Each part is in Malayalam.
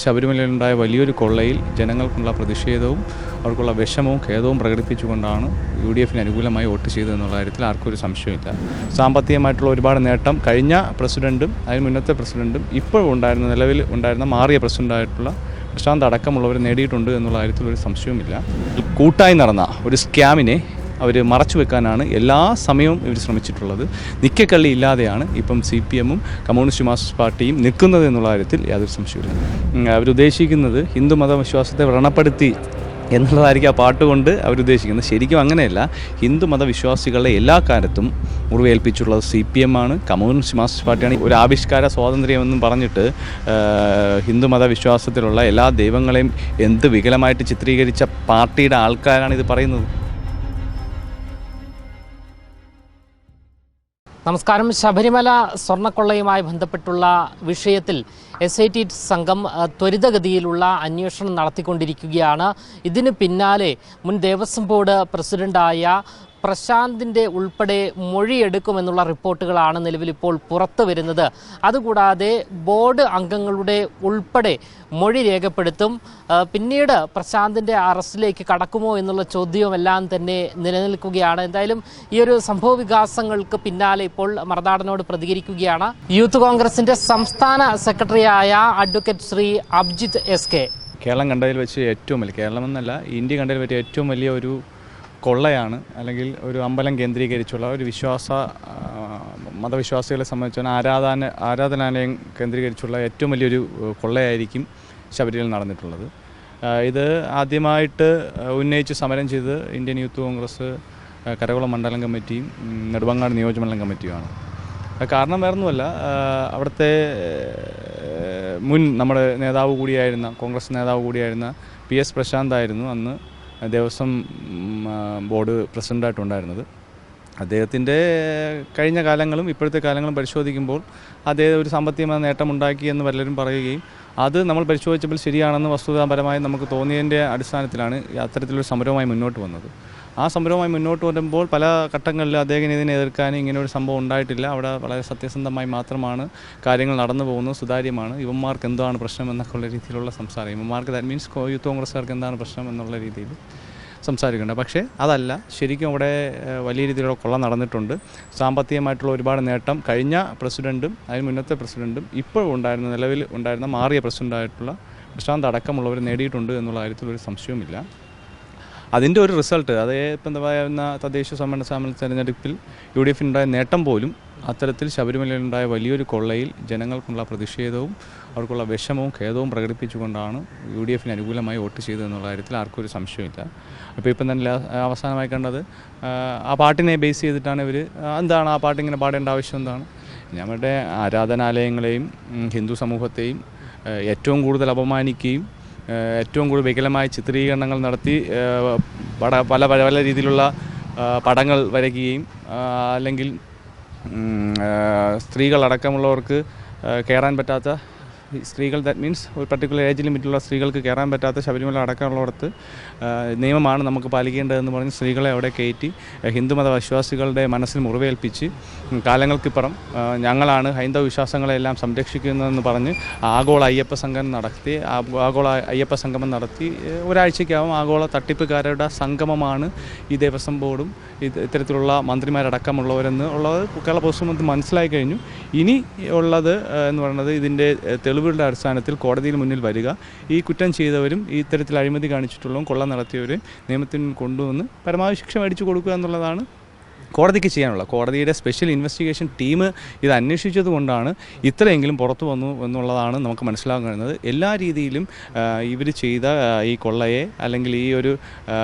ശബരിമലയിലുണ്ടായ വലിയൊരു കൊള്ളയിൽ ജനങ്ങൾക്കുള്ള പ്രതിഷേധവും അവർക്കുള്ള വിഷമവും ഖേദവും പ്രകടിപ്പിച്ചുകൊണ്ടാണ് UDFന് അനുകൂലമായി വോട്ട് ചെയ്തതെന്നുള്ള കാര്യത്തിൽ ആർക്കും ഒരു സംശയമില്ല. സാമ്പത്തികമായിട്ടുള്ള ഒരുപാട് നേട്ടം കഴിഞ്ഞ പ്രസിഡൻറ്റും അതിന് മുന്നത്തെ പ്രസിഡൻറ്റും ഇപ്പോൾ നിലവിൽ ഉണ്ടായിരുന്ന മാറിയ പ്രസിഡൻ്റായിട്ടുള്ള പ്രശാന്ത് അടക്കമുള്ളവർ നേടിയിട്ടുണ്ട് എന്നുള്ള കാര്യത്തിൽ ഒരു സംശയവുമില്ല. കൂട്ടായി നടന്ന ഒരു സ്കാമിനെ അവർ മറച്ചു വെക്കാനാണ് എല്ലാ സമയവും ഇവർ ശ്രമിച്ചിട്ടുള്ളത്. നിക്കക്കള്ളി ഇല്ലാതെയാണ് ഇപ്പം CPMും കമ്മ്യൂണിസ്റ്റ് മാർക്സിസ്റ്റ് പാർട്ടിയും നിൽക്കുന്നത് എന്നുള്ള കാര്യത്തിൽ യാതൊരു സംശയമില്ല. അവരുദ്ദേശിക്കുന്നത് ഹിന്ദു മതവിശ്വാസത്തെ വ്രണപ്പെടുത്തി എന്നുള്ളതായിരിക്കും ആ പാട്ടുകൊണ്ട് അവരുദ്ദേശിക്കുന്നത്. ശരിക്കും അങ്ങനെയല്ല. ഹിന്ദു മതവിശ്വാസികളെ എല്ലാ കാലത്തും മുറിവേൽപ്പിച്ചുള്ളത് CPM ആണ്, കമ്മ്യൂണിസ്റ്റ് മാർക്സിസ്റ്റ് പാർട്ടിയാണ്. ഒരു ആവിഷ്കാര സ്വാതന്ത്ര്യമെന്നും പറഞ്ഞിട്ട് ഹിന്ദു മതവിശ്വാസത്തിലുള്ള എല്ലാ ദൈവങ്ങളെയും എന്ത് വികലമായിട്ട് ചിത്രീകരിച്ച പാർട്ടിയുടെ ആൾക്കാരാണ് ഇത് പറയുന്നത്. നമസ്കാരം. ശബരിമല സ്വർണ്ണക്കൊള്ളയുമായി ബന്ധപ്പെട്ടുള്ള വിഷയത്തിൽ SIT സംഘം ത്വരിതഗതിയിലുള്ള അന്വേഷണം നടത്തിക്കൊണ്ടിരിക്കുകയാണ്. ഇതിന് പിന്നാലെ മുൻ ദേവസ്വം ബോർഡ് പ്രസിഡന്റായ പ്രശാന്തിൻ്റെ ഉൾപ്പെടെ മൊഴിയെടുക്കുമെന്നുള്ള റിപ്പോർട്ടുകളാണ് നിലവിലിപ്പോൾ പുറത്തു വരുന്നത്. അതുകൂടാതെ ബോർഡ് അംഗങ്ങളുടെ ഉൾപ്പെടെ മൊഴി രേഖപ്പെടുത്തും. പിന്നീട് പ്രശാന്തിൻ്റെ അറസ്റ്റിലേക്ക് കടക്കുമോ എന്നുള്ള ചോദ്യവുമെല്ലാം തന്നെ നിലനിൽക്കുകയാണ്. എന്തായാലും ഈ ഒരു സംഭവ വികാസങ്ങൾക്ക് പിന്നാലെ ഇപ്പോൾ മറുനാടനോട് പ്രതികരിക്കുകയാണ് യൂത്ത് കോൺഗ്രസിൻ്റെ സംസ്ഥാന സെക്രട്ടറിയായ അഡ്വക്കേറ്റ് ശ്രീ അഭിജിത്ത് SK. കേരളം കണ്ടതിൽ വെച്ച് ഏറ്റവും വലിയ, കേരളമെന്നല്ല ഇന്ത്യ കണ്ടതിൽ പറ്റിയ ഏറ്റവും വലിയ ഒരു കൊള്ളയാണ്, അല്ലെങ്കിൽ ഒരു അമ്പലം കേന്ദ്രീകരിച്ചുള്ള ഒരു മതവിശ്വാസികളെ സംബന്ധിച്ചാണ് ആരാധനാലയം കേന്ദ്രീകരിച്ചുള്ള ഏറ്റവും വലിയൊരു കൊള്ളയായിരിക്കും ശബരിമലയിൽ നടന്നിട്ടുള്ളത്. ഇത് ആദ്യമായിട്ട് ഉന്നയിച്ച് സമരം ചെയ്ത് ഇന്ത്യൻ യൂത്ത് കോൺഗ്രസ് കരകുളം മണ്ഡലം കമ്മിറ്റിയും നെടുമങ്ങാട് നിയോജകമണ്ഡലം കമ്മിറ്റിയുമാണ്. കാരണം വേറൊന്നുമല്ല, അവിടുത്തെ മുൻ നമ്മുടെ നേതാവ് കൂടിയായിരുന്ന, കോൺഗ്രസ് നേതാവ് കൂടിയായിരുന്ന PS പ്രശാന്ത് ആയിരുന്നു അന്ന് ദേവസ്വം ബോർഡ് പ്രസിഡൻ്റായിട്ടുണ്ടായിരുന്നത്. അദ്ദേഹത്തിൻ്റെ കഴിഞ്ഞ കാലങ്ങളും ഇപ്പോഴത്തെ കാലങ്ങളും പരിശോധിക്കുമ്പോൾ അദ്ദേഹം ഒരു സാമ്പത്തികമായ നേട്ടമുണ്ടാക്കി എന്ന് പലരും പറയുകയും അത് നമ്മൾ പരിശോധിച്ചപ്പോൾ ശരിയാണെന്ന് വസ്തുതാപരമായി നമുക്ക് തോന്നിയതിൻ്റെ അടിസ്ഥാനത്തിലാണ് അത്തരത്തിലൊരു സമരവുമായി മുന്നോട്ട് വന്നത്. ആ സമരവുമായി മുന്നോട്ട് വരുമ്പോൾ പല ഘട്ടങ്ങളിൽ അദ്ദേഹം ഇതിനെ എതിർക്കാൻ ഇങ്ങനെ ഒരു സംഭവം ഉണ്ടായിട്ടില്ല. അവിടെ വളരെ സത്യസന്ധമായി മാത്രമാണ് കാര്യങ്ങൾ നടന്നു പോകുന്നത്, സുതാര്യമാണ്. ഇവന്മാർക്ക് എന്താണ് പ്രശ്നം എന്നൊക്കെ ഉള്ള രീതിയിലുള്ള സംസാരം, ഇവന്മാർക്ക് ദാറ്റ് മീൻസ് യൂത്ത് കോൺഗ്രസ്സുകാർക്ക് എന്താണ് പ്രശ്നം എന്നുള്ള രീതിയിൽ സംസാരിക്കുന്നുണ്ട്. പക്ഷേ അതല്ല, ശരിക്കും അവിടെ വലിയ രീതിയിലുള്ള കൊള്ള നടന്നിട്ടുണ്ട്. സാമ്പത്തികമായിട്ടുള്ള ഒരുപാട് നേട്ടം കഴിഞ്ഞ പ്രസിഡൻറ്റും അതിന് മുന്നത്തെ പ്രസിഡൻറ്റും ഇപ്പോൾ നിലവിൽ ഉണ്ടായിരുന്ന മാറിയ പ്രസിഡൻ്റായിട്ടുള്ള പ്രശാന്ത് അടക്കമുള്ളവർ നേടിയിട്ടുണ്ട് എന്നുള്ള കാര്യത്തിൽ ഒരു സംശയവുമില്ല. അതിൻ്റെ ഒരു റിസൾട്ട്, അതേ ഇപ്പം എന്താ പറയുന്ന തദ്ദേശ സ്വയംഭരണ തെരഞ്ഞെടുപ്പിൽ UDFനുണ്ടായ നേട്ടം പോലും അത്തരത്തിൽ ശബരിമലയിലുണ്ടായ വലിയൊരു കൊള്ളയിൽ ജനങ്ങൾക്കുള്ള പ്രതിഷേധവും അവർക്കുള്ള വിഷമവും ഖേദവും പ്രകടിപ്പിച്ചുകൊണ്ടാണ് UDFന് അനുകൂലമായി വോട്ട് ചെയ്തതെന്നുള്ള കാര്യത്തിൽ ആർക്കും ഒരു സംശയമില്ല. അപ്പോൾ ഇപ്പം തന്നെ അവസാനമായി കണ്ടത് ആ പാട്ടിനെ ബേസ് ചെയ്തിട്ടാണ് ഇവർ, എന്താണ് ആ പാട്ട് ഇങ്ങനെ പാടേണ്ട ആവശ്യം എന്താണ്? ഞങ്ങളുടെ ആരാധനാലയങ്ങളെയും ഹിന്ദു സമൂഹത്തെയും ഏറ്റവും കൂടുതൽ അപമാനിക്കുകയും ഏറ്റവും കൂടുതൽ വികലമായ ചിത്രീകരണങ്ങൾ നടത്തി പല പല രീതിയിലുള്ള പടങ്ങൾ വരയ്ക്കുകയും അല്ലെങ്കിൽ സ്ത്രീകളടക്കമുള്ളവർക്ക് കയറാൻ പറ്റാത്ത സ്ത്രീകൾ, ദാറ്റ് മീൻസ് ഒരു പർട്ടിക്കുലർ ഏജ് ലിമിറ്റുള്ള സ്ത്രീകൾക്ക് കയറാൻ പറ്റാത്ത ശബരിമല അടക്കമുള്ളിടത്ത് നിയമമാണ് നമുക്ക് പാലിക്കേണ്ടതെന്ന് പറഞ്ഞ് സ്ത്രീകളെ അവിടെ കയറ്റി ഹിന്ദുമത വിശ്വാസികളുടെ മനസ്സിൽ മുറിവേൽപ്പിച്ച് കാലങ്ങൾക്കിപ്പുറം ഞങ്ങളാണ് ഹൈന്ദവ വിശ്വാസങ്ങളെല്ലാം സംരക്ഷിക്കുന്നതെന്ന് പറഞ്ഞ് ആഗോള അയ്യപ്പ സംഗമം നടത്തി ഒരാഴ്ചയ്ക്കാവും ആഗോള തട്ടിപ്പുകാരുടെ സംഗമമാണ് ഈ ദേവസ്വം ബോർഡും ഇത്തരത്തിലുള്ള മന്ത്രിമാരടക്കമുള്ളവരെന്ന് ഉള്ളത് കേരള പൊതുസമൂഹത്തിന് മനസ്സിലായി കഴിഞ്ഞു. ഇനി ഉള്ളത് എന്ന് പറയുന്നത് ഇതിൻ്റെ തെളിവുകളുടെ അടിസ്ഥാനത്തിൽ കോടതിയിൽ മുന്നിൽ വരിക, ഈ കുറ്റം ചെയ്തവരും ഈ ഇത്തരത്തിൽ അഴിമതി കാണിച്ചിട്ടുള്ളതും കൊള്ള നടത്തിയവരും നിയമത്തിന് കൊണ്ടുവന്ന് പരമാവധി ശിക്ഷ മേടിച്ചു കൊടുക്കുക എന്നുള്ളതാണ് കോടതിക്ക് ചെയ്യാനുള്ള. കോടതിയുടെ സ്പെഷ്യൽ ഇൻവെസ്റ്റിഗേഷൻ ടീം ഇത് അന്വേഷിച്ചത് കൊണ്ടാണ് ഇത്രയെങ്കിലും പുറത്തു വന്നു എന്നുള്ളതാണ് നമുക്ക് മനസ്സിലാക്കാൻ കഴിയുന്നത്. എല്ലാ രീതിയിലും ഇവർ ചെയ്ത ഈ കൊള്ളയെ, അല്ലെങ്കിൽ ഈ ഒരു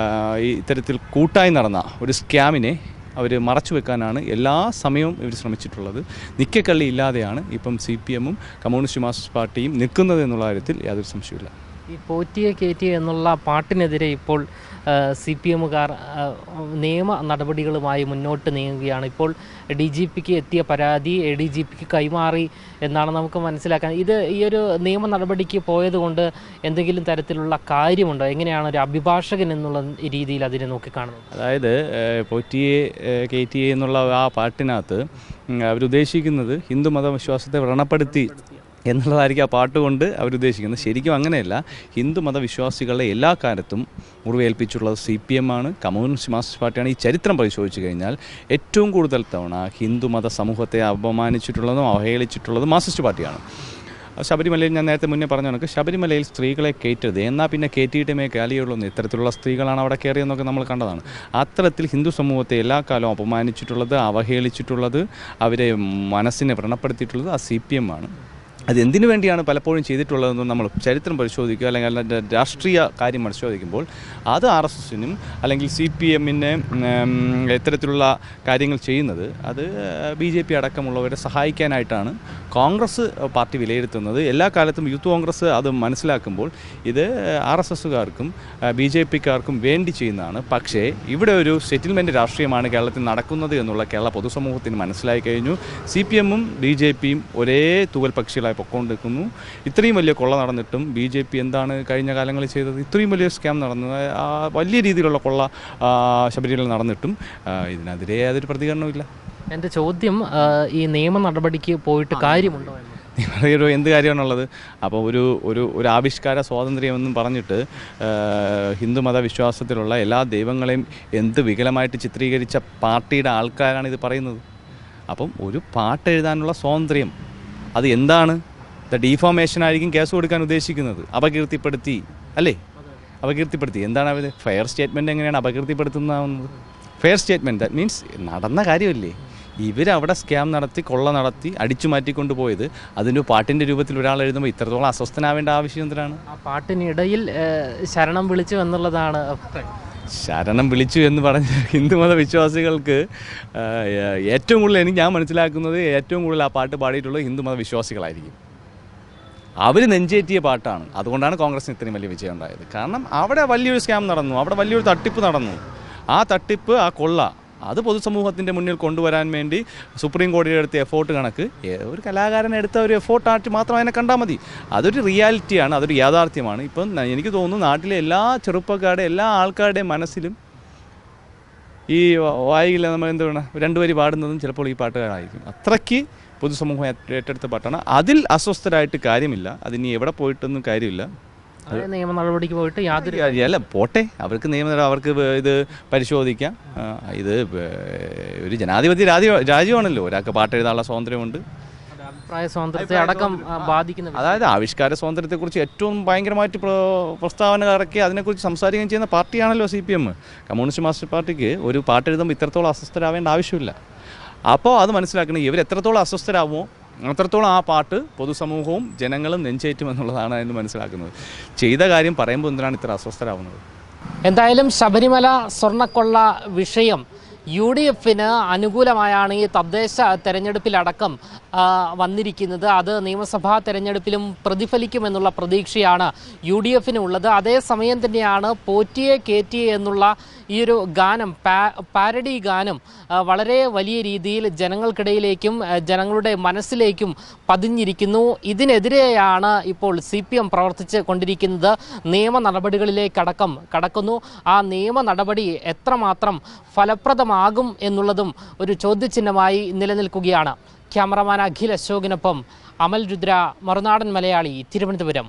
ഇത്തരത്തിൽ കൂട്ടായി നടന്ന ഒരു സ്കാമിനെ അവർ മറച്ചു വെക്കാനാണ് എല്ലാ സമയവും ഇവർ ശ്രമിച്ചിട്ടുള്ളത്. നിക്കക്കള്ളി ഇല്ലാതെയാണ് ഇപ്പം CPMും കമ്മ്യൂണിസ്റ്റ് മാർക്സിസ്റ്റ് പാർട്ടിയും നിൽക്കുന്നത് എന്നുള്ള കാര്യത്തിൽ യാതൊരു സംശയമില്ല. ഈ പോറ്റിയെ കയറ്റി എന്നുള്ള പാട്ടിനെതിരെ ഇപ്പോൾ CPMകാർ നിയമ നടപടികളുമായി മുന്നോട്ട് നീങ്ങുകയാണ്. ഇപ്പോൾ DGPക്ക് എത്തിയ പരാതി ADGPക്ക് കൈമാറി എന്നാണ് നമുക്ക് മനസ്സിലാക്കാൻ. ഈ ഒരു നിയമ നടപടിക്ക് പോയതുകൊണ്ട് എന്തെങ്കിലും തരത്തിലുള്ള കാര്യമുണ്ടോ? എങ്ങനെയാണ് ഒരു അഭിഭാഷകൻ എന്നുള്ള രീതിയിൽ അതിനെ നോക്കിക്കാണുന്നത്? അതായത് പോറ്റിയെ കയറ്റിയെ എന്നുള്ള ആ പാട്ടിനകത്ത് അവരുദ്ദേശിക്കുന്നത് ഹിന്ദു മതവിശ്വാസത്തെ വ്രണപ്പെടുത്തി എന്നുള്ളതായിരിക്കും ആ പാട്ടുകൊണ്ട് അവരുദ്ദേശിക്കുന്നത്. ശരിക്കും അങ്ങനെയല്ല. ഹിന്ദു മതവിശ്വാസികളെ എല്ലാ കാലത്തും മുറിവേൽപ്പിച്ചിട്ടുള്ളത് CPM ആണ്, കമ്മ്യൂണിസ്റ്റ് മാർക്സിസ്റ്റ് പാർട്ടിയാണ്. ഈ ചരിത്രം പരിശോധിച്ച് കഴിഞ്ഞാൽ ഏറ്റവും കൂടുതൽ തവണ ഹിന്ദു മത സമൂഹത്തെ അപമാനിച്ചിട്ടുള്ളതും അവഹേളിച്ചിട്ടുള്ളതും മാർക്സിസ്റ്റ് പാർട്ടിയാണ്. ശബരിമലയിൽ ഞാൻ നേരത്തെ മുന്നേ പറഞ്ഞ കണക്ക് ശബരിമലയിൽ സ്ത്രീകളെ കയറ്റരുത്, എന്നാൽ പിന്നെ കയറ്റിയിട്ടമേ കാലിയുള്ളൂ, ഇത്തരത്തിലുള്ള സ്ത്രീകളാണ് അവിടെ കയറിയെന്നൊക്കെ നമ്മൾ കണ്ടതാണ്. അത്തരത്തിൽ ഹിന്ദു സമൂഹത്തെ എല്ലാ കാലവും അപമാനിച്ചിട്ടുള്ളത്, അവഹേളിച്ചിട്ടുള്ളത്, അവരെ മനസ്സിനെ വ്രണപ്പെടുത്തിയിട്ടുള്ളത് ആ CPM ആണ്. അതെന്തിനു വേണ്ടിയാണ് പലപ്പോഴും ചെയ്തിട്ടുള്ളതെന്ന് നമ്മൾ ചരിത്രം പരിശോധിക്കുക, അല്ലെങ്കിൽ അതിൻ്റെ രാഷ്ട്രീയ കാര്യം പരിശോധിക്കുമ്പോൾ അത് RSSനും അല്ലെങ്കിൽ CPMനെ ഇത്തരത്തിലുള്ള കാര്യങ്ങൾ ചെയ്യുന്നത് അത് BJP അടക്കമുള്ളവരെ സഹായിക്കാനായിട്ടാണ് കോൺഗ്രസ് പാർട്ടി വിലയിരുത്തുന്നത്. എല്ലാ കാലത്തും യൂത്ത് കോൺഗ്രസ് അത് മനസ്സിലാക്കുമ്പോൾ ഇത് RSSകാർക്കും BJPക്കാർക്കും വേണ്ടി ചെയ്യുന്നതാണ്. പക്ഷേ ഇവിടെ ഒരു സെറ്റിൽമെൻറ്റ് രാഷ്ട്രീയമാണ് കേരളത്തിൽ നടക്കുന്നത് എന്നുള്ള കേരള പൊതുസമൂഹത്തിന് മനസ്സിലായി കഴിഞ്ഞു. CPMഉം BJPയും ഒരേ തൂവൽ പക്ഷികളായി പൊക്കോണ്ടിരിക്കുന്നു. ഇത്രയും വലിയ കൊള്ള നടന്നിട്ടും BJP എന്താണ് കഴിഞ്ഞ കാലങ്ങളിൽ ചെയ്തത്? ഇത്രയും വലിയ സ്കാം നടന്നു, വലിയ രീതിയിലുള്ള കൊള്ള ശബരിമലയിൽ നടന്നിട്ടും ഇതിനെതിരെ യാതൊരു പ്രതികരണമില്ല. എൻ്റെ ചോദ്യം, ഈ നിയമ നടപടിക്ക് പോയിട്ട് കാര്യമുണ്ടോ എന്ന്? എന്ത് കാര്യമാണുള്ളത്? അപ്പോൾ ഒരു ആവിഷ്കാര സ്വാതന്ത്ര്യമെന്നും പറഞ്ഞിട്ട് ഹിന്ദുമത വിശ്വാസത്തിലുള്ള എല്ലാ ദൈവങ്ങളെയും എന്ത് വികലമായിട്ട് ചിത്രീകരിച്ച പാർട്ടിയുടെ ആൾക്കാരാണ് ഇത് പറയുന്നത്. അപ്പം ഒരു പാട്ട് എഴുതാനുള്ള സ്വാതന്ത്ര്യം അത് എന്താണ്? ഡീഫോമേഷൻ ആയിരിക്കും കേസ് കൊടുക്കാൻ ഉദ്ദേശിക്കുന്നത്. അപകീർത്തിപ്പെടുത്തി അല്ലേ? അപകീർത്തിപ്പെടുത്തി എന്താണ് അവർ? ഫെയർ സ്റ്റേറ്റ്മെൻറ്റ് എങ്ങനെയാണ് അപകീർത്തിപ്പെടുത്തുന്നതാവുന്നത്? ഫെയർ സ്റ്റേറ്റ്മെൻറ്റ് ദാറ്റ് മീൻസ് നടന്ന കാര്യമല്ലേ? ഇവരവിടെ സ്കാം നടത്തി, കൊള്ള നടത്തി, അടിച്ചു മാറ്റിക്കൊണ്ട് പോയത് അതിൻ്റെ പാട്ടിൻ്റെ രൂപത്തിൽ ഒരാൾ എഴുതുമ്പോൾ ഇത്രത്തോളം അസ്വസ്ഥനാവേണ്ട ആവശ്യം എന്തിനാണ്? ആ പാട്ടിനിടയിൽ ശരണം വിളിച്ചു എന്നുള്ളതാണ്. ശരണം വിളിച്ചു എന്ന് പറഞ്ഞ ഹിന്ദുമത വിശ്വാസികൾക്ക് ഏറ്റവും കൂടുതൽ ഞാൻ മനസ്സിലാക്കുന്നത് ഏറ്റവും കൂടുതൽ ആ പാട്ട് പാടിയിട്ടുള്ളത് ഹിന്ദുമത വിശ്വാസികളായിരിക്കും. അവർ നെഞ്ചേറ്റിയ പാട്ടാണ്. അതുകൊണ്ടാണ് കോൺഗ്രസിന് ഇത്രയും വലിയ വിജയം ഉണ്ടായത്. കാരണം അവിടെ വലിയൊരു സ്കാം നടന്നു, അവിടെ വലിയൊരു തട്ടിപ്പ് നടന്നു. ആ തട്ടിപ്പ്, ആ കൊള്ള അത് പൊതുസമൂഹത്തിൻ്റെ മുന്നിൽ കൊണ്ടുവരാൻ വേണ്ടി സുപ്രീം കോടതിയുടെ അടുത്ത എഫോർട്ട് കണക്ക് ഒരു കലാകാരൻ എടുത്ത ഒരു എഫോർട്ടായിട്ട് മാത്രം അതിനെ കണ്ടാൽ മതി. അതൊരു റിയാലിറ്റിയാണ്, അതൊരു യാഥാർത്ഥ്യമാണ്. ഇപ്പം എനിക്ക് തോന്നുന്നു നാട്ടിലെ എല്ലാ ചെറുപ്പക്കാരുടെ എല്ലാ ആൾക്കാരുടെയും മനസ്സിലും ഈ വായില്ല നമ്മൾ എന്താണ് രണ്ടുപേര് പാടുന്നതും ചിലപ്പോൾ ഈ പാട്ടുകാരായിരിക്കും. അത്രയ്ക്ക് പൊതുസമൂഹം ഏറ്റെടുത്ത പാട്ടാണ്. അതിൽ അസ്വസ്ഥരായിട്ട് കാര്യമില്ല. അതിനി എവിടെ പോയിട്ടൊന്നും കാര്യമില്ല. നിയമ നടപടിക്ക് പോയിട്ട് യാതൊരു അല്ല, പോട്ടെ, അവർക്ക് അവർക്ക് ഇത് പരിശോധിക്കാം. ഇത് ഒരു ജനാധിപത്യ രാജ്യമാണല്ലോ. ഒരാൾക്ക് പാട്ട് എഴുതാനുള്ള സ്വാതന്ത്ര്യമുണ്ട്. അഭിപ്രായ സ്വാതന്ത്ര്യത്തെ അടക്കം ബാധിക്കുന്ന, അതായത് ആവിഷ്കാര സ്വാതന്ത്ര്യത്തെക്കുറിച്ച് ഏറ്റവും ഭയങ്കരമായിട്ട് പ്രസ്താവന ഇറക്കി അതിനെക്കുറിച്ച് സംസാരിക്കുകയും ചെയ്യുന്ന പാർട്ടിയാണല്ലോ CPM. കമ്മ്യൂണിസ്റ്റ് മാർക്സിസ്റ്റ് പാർട്ടിക്ക് ഒരു പാട്ട് എഴുതുമ്പോൾ ഇത്രത്തോളം അസ്വസ്ഥരാവേണ്ട ആവശ്യമില്ല. അപ്പോൾ അത് മനസ്സിലാക്കണം, ഇവർ എത്രത്തോളം അസ്വസ്ഥരാകുമോ അത്രത്തോളം ആ പാട്ട് പൊതുസമൂഹവും ജനങ്ങളും നെഞ്ചേറ്റുമെന്നുള്ളതാണ് അതിന് മനസ്സിലാക്കുന്നത്. ചെയ്ത കാര്യം പറയുമ്പോൾ എന്തിനാണ് ഇത്ര അസ്വസ്ഥരാകുന്നത്? എന്തായാലും ശബരിമല സ്വർണ്ണക്കൊള്ള വിഷയം UDFന് അനുകൂലമായാണ് ഈ തദ്ദേശ തെരഞ്ഞെടുപ്പിലടക്കം വന്നിരിക്കുന്നത്. അത് നിയമസഭാ തെരഞ്ഞെടുപ്പിലും പ്രതിഫലിക്കുമെന്നുള്ള പ്രതീക്ഷയാണ് UDFന് ഉള്ളത്. അതേസമയം തന്നെയാണ് പോറ്റിയെ കേറ്റിയെ എന്നുള്ള ഈ ഒരു ഗാനം, പാരഡി ഗാനം വളരെ വലിയ രീതിയിൽ ജനങ്ങൾക്കിടയിലേക്കും ജനങ്ങളുടെ മനസ്സിലേക്കും പതിഞ്ഞിരിക്കുന്നു. ഇതിനെതിരെയാണ് ഇപ്പോൾ CPM പ്രവർത്തിച്ച് കൊണ്ടിരിക്കുന്നത്. നിയമ നടപടികളിലേക്കടക്കം കടക്കുന്നു. ആ നിയമ നടപടി എത്രമാത്രം ഫലപ്രദമാകും എന്നുള്ളതും ഒരു ചോദ്യചിഹ്നമായി നിലനിൽക്കുകയാണ്. ക്യാമറമാൻ അഖിൽ അശോകിനൊപ്പം അമൽ രുദ്ര, മറുനാടൻ മലയാളി, തിരുവനന്തപുരം.